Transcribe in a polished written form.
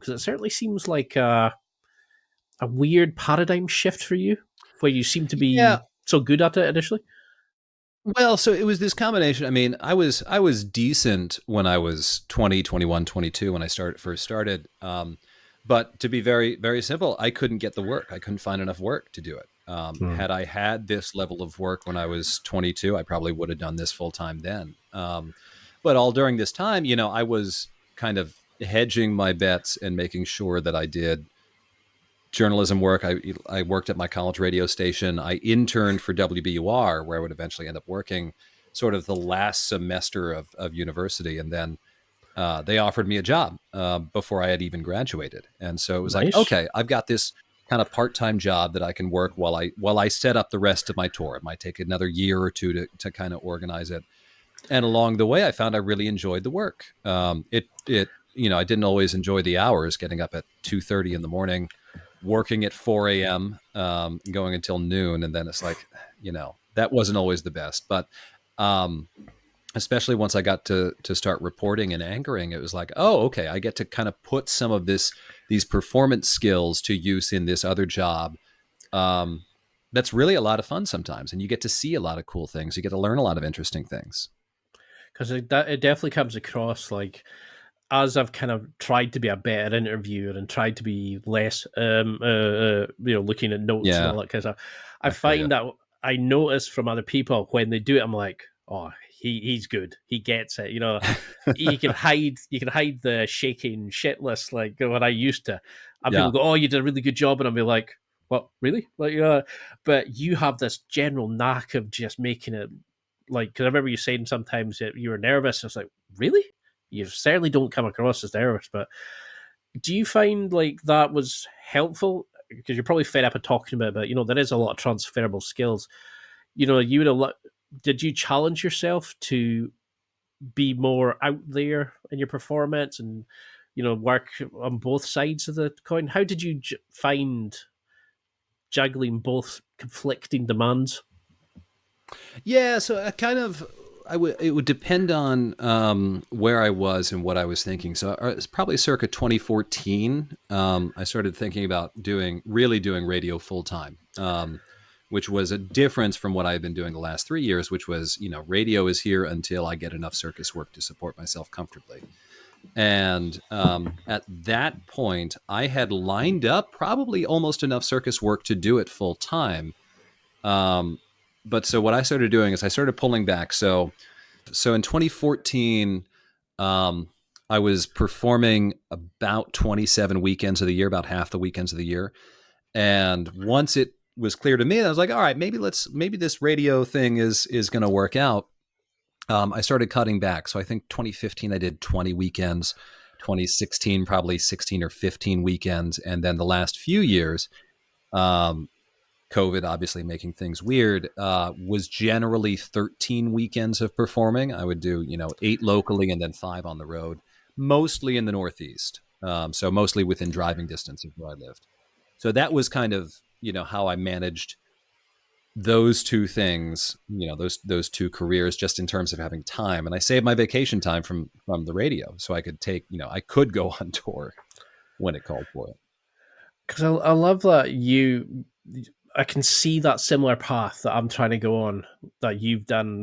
Because it certainly seems like a weird paradigm shift for you, where you seem to Yeah. be so good at it initially. Well, so it was this combination. I mean, I was decent when I was 20, 21, 22 when I first started. But to be very, very simple, I couldn't get the work. I couldn't find enough work to do it. Hmm. Had I had this level of work when I was 22, I probably would have done this full time then. But all during this time, I was kind of hedging my bets and making sure that I did journalism work. I worked at my college radio station. I interned for WBUR, where I would eventually end up working sort of the last semester of university. And then they offered me a job before I had even graduated. And so it was like, Nice. okay, I've got this kind of part-time job that I can work while I set up the rest of my tour. It might take another year or two to kind of organize it. And along the way, I found I really enjoyed the work. I didn't always enjoy the hours, getting up at 2:30 in the morning, working at 4 a.m., going until noon. And then it's like, that wasn't always the best. But um, especially once I got to start reporting and anchoring, it was like, oh, okay, I get to kind of put some of these performance skills to use in this other job. Um, that's really a lot of fun sometimes, and you get to see a lot of cool things. You get to learn a lot of interesting things. Because it definitely comes across like, as I've kind of tried to be a better interviewer and tried to be less, looking at notes and Yeah, all that kind of stuff, I I feel you. find that I notice from other people when they do it, I'm like, oh, he's good, he gets it. You can hide the shaking shitless like when I used to, and people Yeah, go, oh, you did a really good job, and I'll be like, what, really? Like, but you have this general knack of just making it like, because I remember you saying sometimes that you were nervous. And it's like, really? You certainly don't come across as nervous, but do you find like that was helpful? Because you're probably fed up of talking about it, but there is a lot of transferable skills. You would have. Did you challenge yourself to be more out there in your performance and work on both sides of the coin? How did you find juggling both conflicting demands? yeah. So I kind of, it would depend on where I was and what I was thinking. So it's probably circa 2014. I started thinking about really doing radio full time. Which was a difference from what I've been doing the last 3 years, which was, radio is here until I get enough circus work to support myself comfortably. And at that point, I had lined up probably almost enough circus work to do it full time. Um, but so what I started doing is I started pulling back. So in 2014, um, I was performing about 27 weekends of the year, about half the weekends of the year. And once it was clear to me, I was like, all right, maybe this radio thing is going to work out. I started cutting back. So I think 2015 I did 20 weekends, 2016 probably 16 or 15 weekends, and then the last few years, um, COVID obviously making things weird, was generally 13 weekends of performing. I would do 8 locally and then 5 on the road, mostly in the Northeast. So mostly within driving distance of where I lived. So that was kind of how I managed those two things, those two careers, just in terms of having time. And I saved my vacation time from the radio, so I could I could go on tour when it called for it. Because I love that I can see that similar path that I'm trying to go on that you've done